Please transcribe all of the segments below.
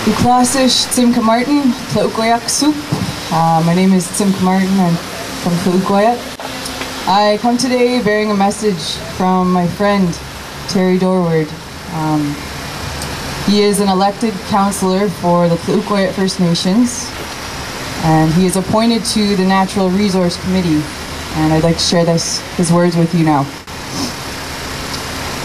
Uklasish Tsimka Martin, Tla-o-qui-aht Soup. My name is Tsimka Martin. I'm from Tla-o-qui-aht. I come today bearing a message from my friend, Terry Dorward. He is an elected councillor for the Tla-o-qui-aht First Nations, and he is appointed to the Natural Resource Committee, and I'd like to share his words with you now.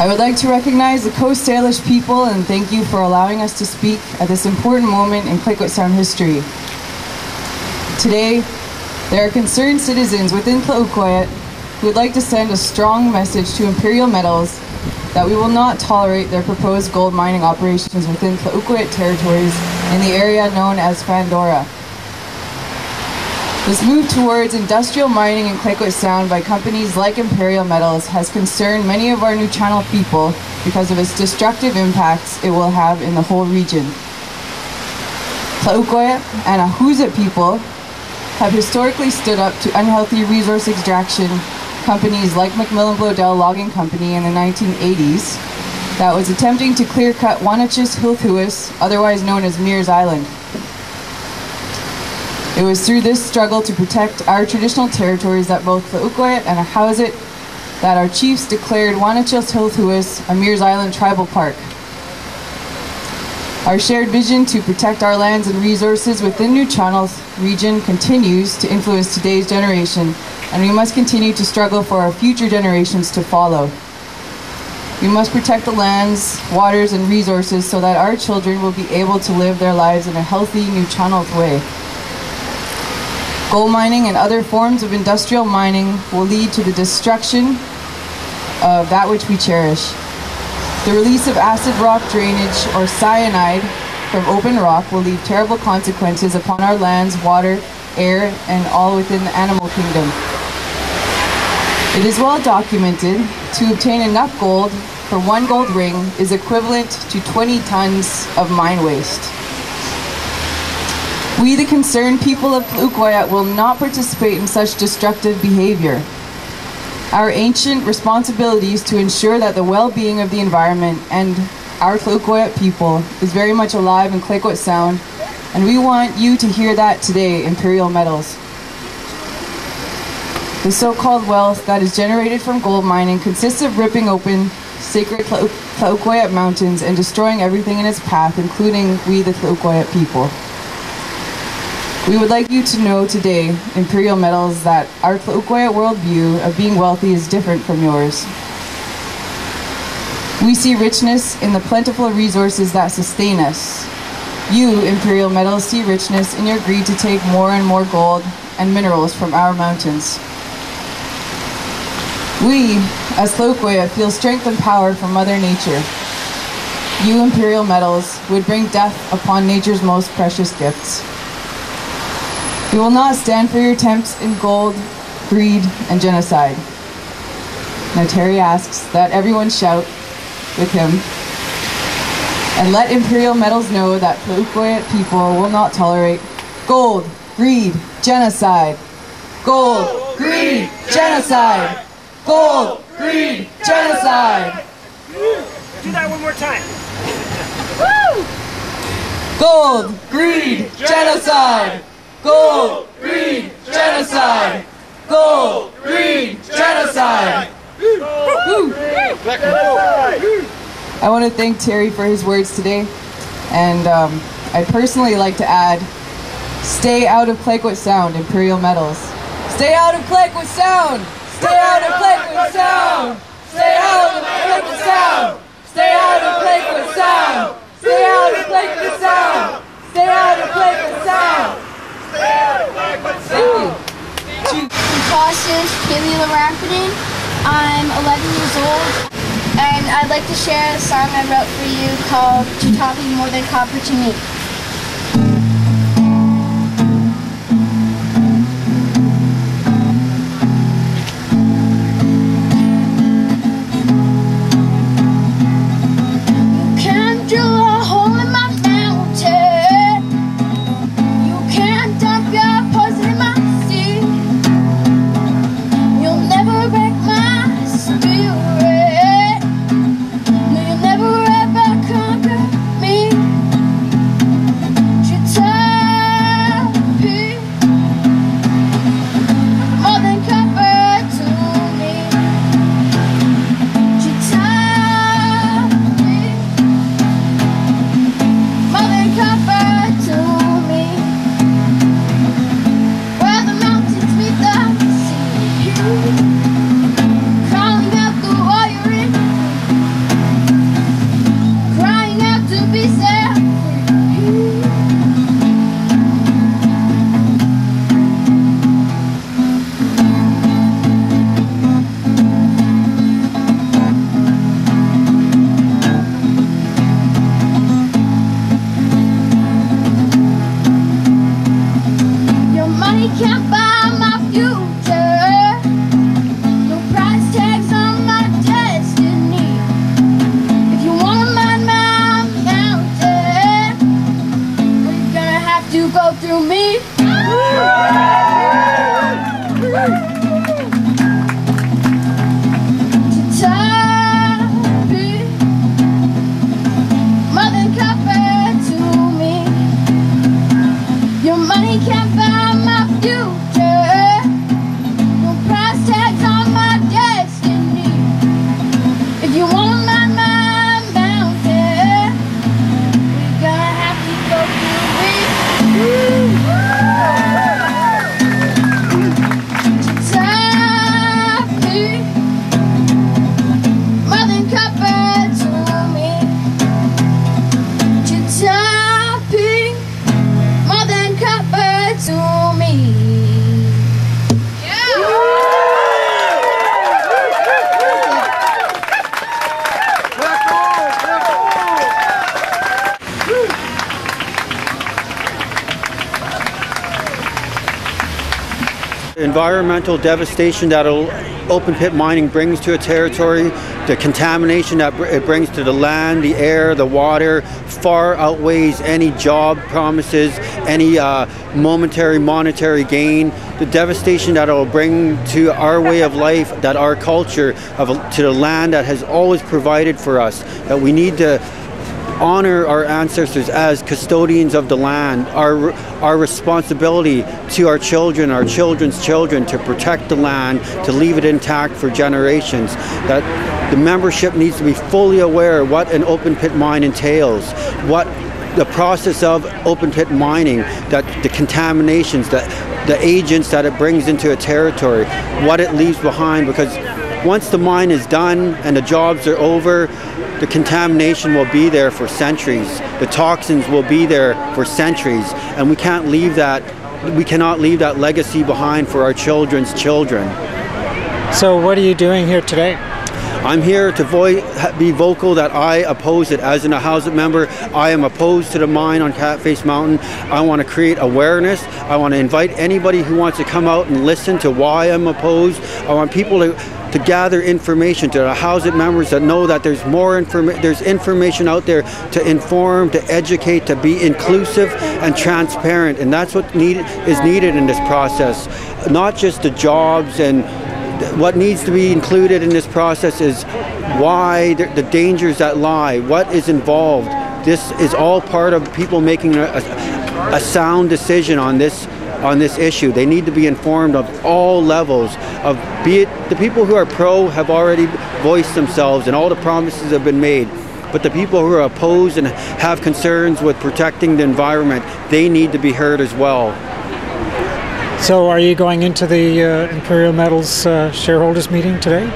I would like to recognize the Coast Salish people and thank you for allowing us to speak at this important moment in Clayoquot Sound history. Today, there are concerned citizens within Tla-o-qui-aht who would like to send a strong message to Imperial Metals that we will not tolerate their proposed gold mining operations within Tla-o-qui-aht territories in the area known as Fandora. This move towards industrial mining in Clayoquot Sound by companies like Imperial Metals has concerned many of our New Channel people because of its destructive impacts it will have in the whole region. Tla-o-qui-aht and Ahousaht people have historically stood up to unhealthy resource extraction companies like Macmillan Bloedel Logging Company in the 1980s that was attempting to clear-cut Wanachis Hilthuis, otherwise known as Mears Island. It was through this struggle to protect our traditional territories that both Tla-o-qui-aht and Ahousaht that our chiefs declared Wanachis Hilthuis a Mears Island tribal park. Our shared vision to protect our lands and resources within New Channel's region continues to influence today's generation, and we must continue to struggle for our future generations to follow. We must protect the lands, waters, and resources so that our children will be able to live their lives in a healthy New Channel way. Gold mining and other forms of industrial mining will lead to the destruction of that which we cherish. The release of acid rock drainage or cyanide from open rock will leave terrible consequences upon our lands, water, air, and all within the animal kingdom. It is well documented to obtain enough gold for one gold ring is equivalent to 20 tons of mine waste. We, the concerned people of Tla-o-qui-aht, will not participate in such destructive behavior. Our ancient responsibilities to ensure that the well-being of the environment and our Tla-o-qui-aht people is very much alive in Clayoquot Sound, and we want you to hear that today, Imperial Metals. The so-called wealth that is generated from gold mining consists of ripping open sacred Tla-o-qui-aht mountains and destroying everything in its path, including we, the Tla-o-qui-aht people. We would like you to know today, Imperial Metals, that our Tla-o-qui-aht worldview of being wealthy is different from yours. We see richness in the plentiful resources that sustain us. You, Imperial Metals, see richness in your greed to take more and more gold and minerals from our mountains. We, as Tla-o-qui-aht, feel strength and power from Mother Nature. You, Imperial Metals, would bring death upon nature's most precious gifts. We will not stand for your attempts in gold, greed, and genocide. Now Terry asks that everyone shout with him and let Imperial Metals know that Tla-o-qui-aht people will not tolerate gold, greed, genocide. Gold, greed, genocide. Gold, greed, genocide. Do that one more time. Woo! Gold, greed, genocide. Gold, greed, genocide. Gold, greed, genocide. I want to thank Terry for his words today, and I'd personally like to add, stay out of Clayoquot Sound, Imperial Metals. Stay out of Clayoquot Sound! Stay out of Clayoquot Sound! Stay out of Clayoquot Sound! Stay out of Clayoquot Sound! Stay out of Clayoquot Sound! Stay out of Clayoquot Sound! Thank you. Kalilah Rampanen. I'm 11 years old, and I'd like to share a song I wrote for you called Chitaapi More Than Copper to Me. to go through me. Chitaapi, mother compare to me. Your money can't buy my future. No price tags on my destiny. If you want my mountain, we're gonna have to go through it. Chitaapi, mother compare to me. Chitaapi, mother compare to me. Environmental devastation that open pit mining brings to a territory, the contamination that it brings to the land, the air, the water, far outweighs any job promises, any momentary monetary gain. The devastation that it will bring to our way of life, that our culture, to the land that has always provided for us, that we need to honor our ancestors as custodians of the land, our responsibility to our children, our children's children, to protect the land, to leave it intact for generations. That the membership needs to be fully aware of what an open pit mine entails, what the process of open pit mining, that the contaminations, the agents that it brings into a territory, what it leaves behind, because once the mine is done and the jobs are over, the contamination will be there for centuries. The toxins will be there for centuries, and we cannot leave that legacy behind for our children's children. So what are you doing here today? I'm here to be vocal that I oppose it. As an Ahousaht member, I am opposed to the mine on Catface Mountain. I want to create awareness. I want to invite anybody who wants to come out and listen to why I'm opposed. I want people to gather information, to the Ahousaht members that know that there's there's information out there to inform, to educate, to be inclusive and transparent, and that's what is needed in this process. Not just the jobs, and what needs to be included in this process is why the dangers that lie, what is involved. This is all part of people making a sound decision on this issue. They need to be informed of all levels, of be it the people who are pro have already voiced themselves and all the promises have been made, but the people who are opposed and have concerns with protecting the environment, they need to be heard as well. So are you going into the Imperial Metals shareholders meeting today?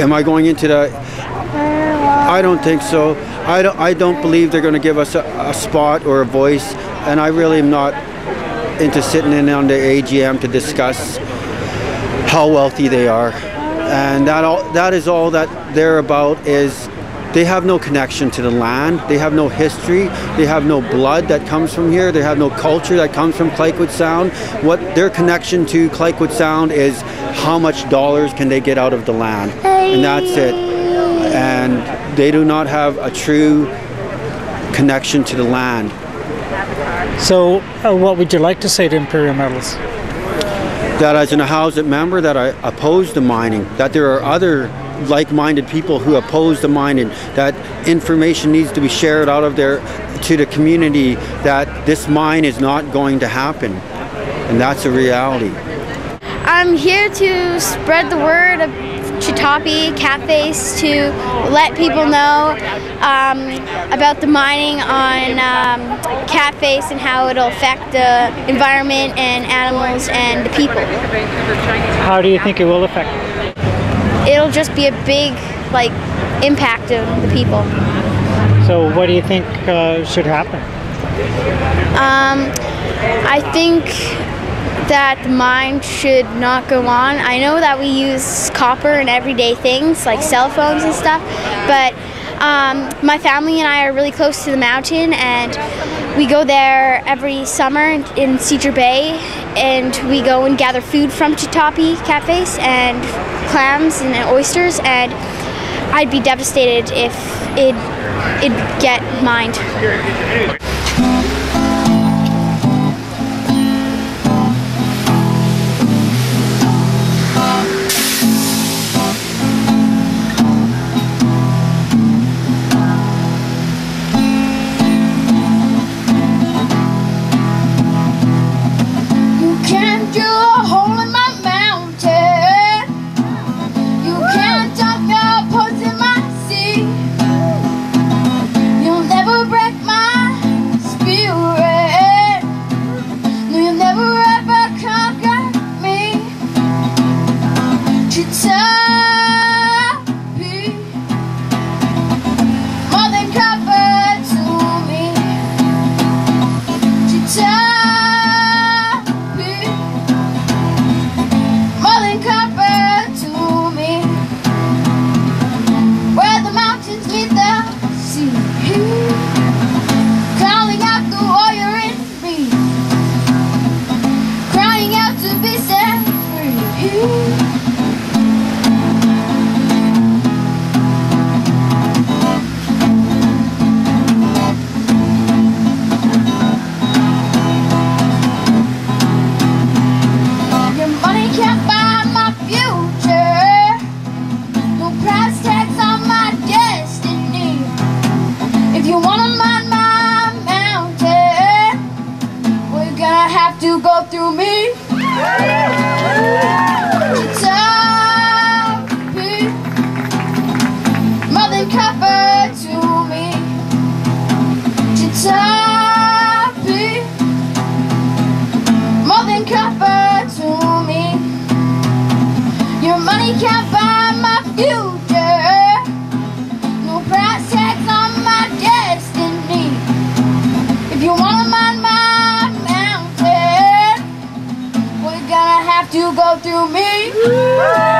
Am I going into the... I don't think so. I don't believe they're going to give us a spot or a voice, and I really am not into sitting in on the AGM to discuss how wealthy they are. And that is all that they're about. Is they have no connection to the land, they have no history, they have no blood that comes from here, they have no culture that comes from Clayoquot Sound. What their connection to Clayoquot Sound is how much dollars can they get out of the land, and that's it. And they do not have a true connection to the land. So what would you like to say to Imperial Metals? That as an Ahousaht member, that I oppose the mining, that there are other like-minded people who oppose the mining, that information needs to be shared out of there to the community, that this mine is not going to happen, and that's a reality. I'm here to spread the word of Chitaapi, Catface, to let people know about the mining on Catface and how it'll affect the environment and animals and the people. How do you think it will affect? It'll just be a big, impact of the people. So what do you think should happen? I think that the mine should not go on. I know that we use copper in everyday things like cell phones and stuff, but my family and I are really close to the mountain, and we go there every summer in Cedar Bay, and we go and gather food from Chitaapi, Catface, and clams and oysters, and I'd be devastated if it'd get mined. through me. Chitaapi, more than copper to me. Chitaapi, more than copper to me. Your money can't buy my future. No price tags on my destiny. If you wanna mine my mountain, we're gonna have to go through me.